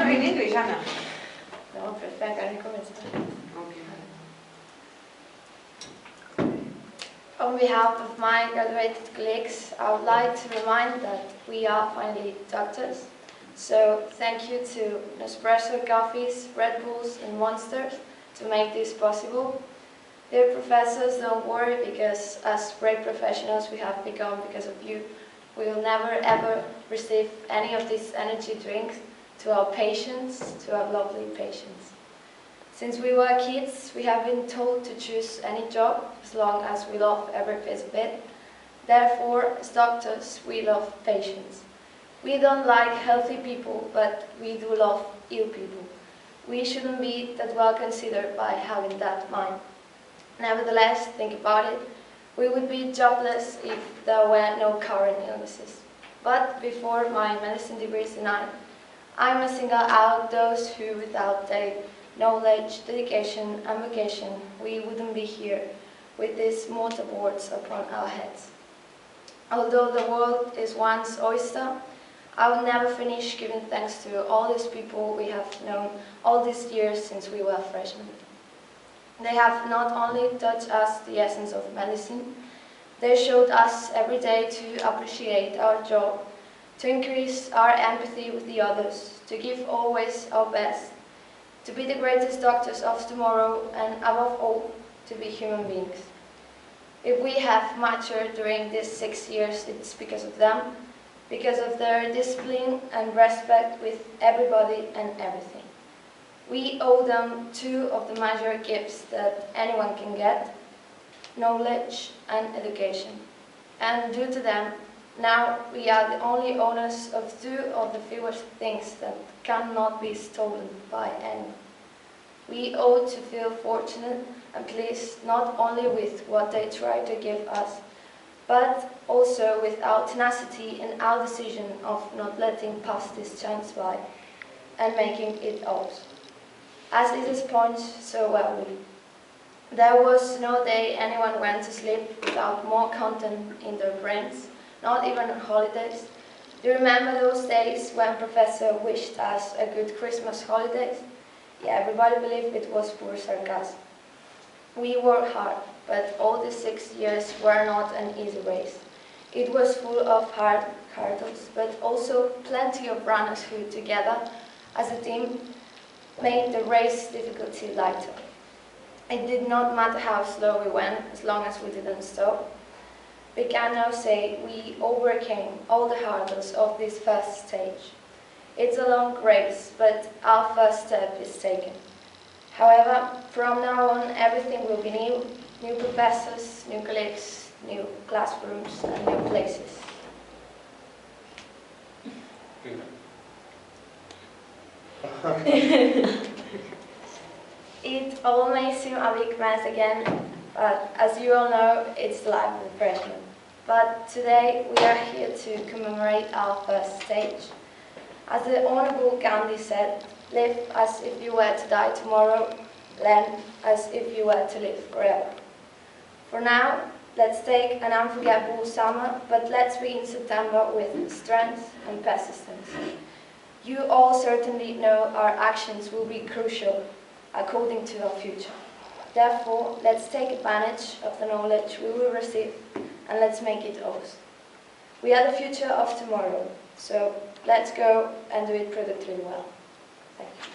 you in English, Anna? No, perfect. I recommend it. Okay. On behalf of my graduated colleagues, I would like to remind that we are finally doctors. So thank you to Nespresso coffees, Red Bulls and Monsters to make this possible. Dear professors, don't worry, because as great professionals we have become because of you, we will never ever receive any of these energy drinks to our patients, to our lovely patients. Since we were kids, we have been told to choose any job as long as we love every piece of it. Therefore, as doctors, we love patients. We don't like healthy people, but we do love ill people. We shouldn't be that well considered by having that mind. Nevertheless, think about it. We would be jobless if there were no current illnesses. But before my medicine degree is denied, I must single out those who, without their knowledge, dedication and vocation, we wouldn't be here with these mortarboards upon our heads. Although the world is one's oyster, I will never finish giving thanks to all these people we have known all these years since we were freshmen. They have not only taught us the essence of medicine, they showed us every day to appreciate our job, to increase our empathy with the others, to give always our best, to be the greatest doctors of tomorrow, and above all, to be human beings. If we have matured during these 6 years, it's because of them, because of their discipline and respect with everybody and everything. We owe them two of the major gifts that anyone can get: knowledge and education. And due to them, now we are the only owners of two of the fewest things that cannot be stolen by anyone. We ought to feel fortunate and pleased not only with what they try to give us, but also with our tenacity and our decision of not letting pass this chance by and making it ours. As it is pointed so well, there was no day anyone went to sleep without more content in their brains, not even on holidays. Do you remember those days when Professor wished us a good Christmas holidays? Yeah, everybody believed it was pure sarcasm. We worked hard, but all the 6 years were not an easy race. It was full of hard hurdles, but also plenty of runners who, together as a team, made the race difficulty lighter. It did not matter how slow we went, as long as we didn't stop. We can now say we overcame all the hurdles of this first stage. It's a long race, but our first step is taken. However, from now on, everything will be new. New professors, new colleagues, new classrooms, and new places. It all may seem a big mess again, but as you all know, it's the life of the freshman. But today we are here to commemorate our first stage. As the Honorable Gandhi said, live as if you were to die tomorrow, learn as if you were to live forever. For now, let's take an unforgettable summer, but let's begin September with strength and persistence. You all certainly know our actions will be crucial according to our future. Therefore, let's take advantage of the knowledge we will receive and let's make it ours. We are the future of tomorrow, so let's go and do it productively well. Thank you.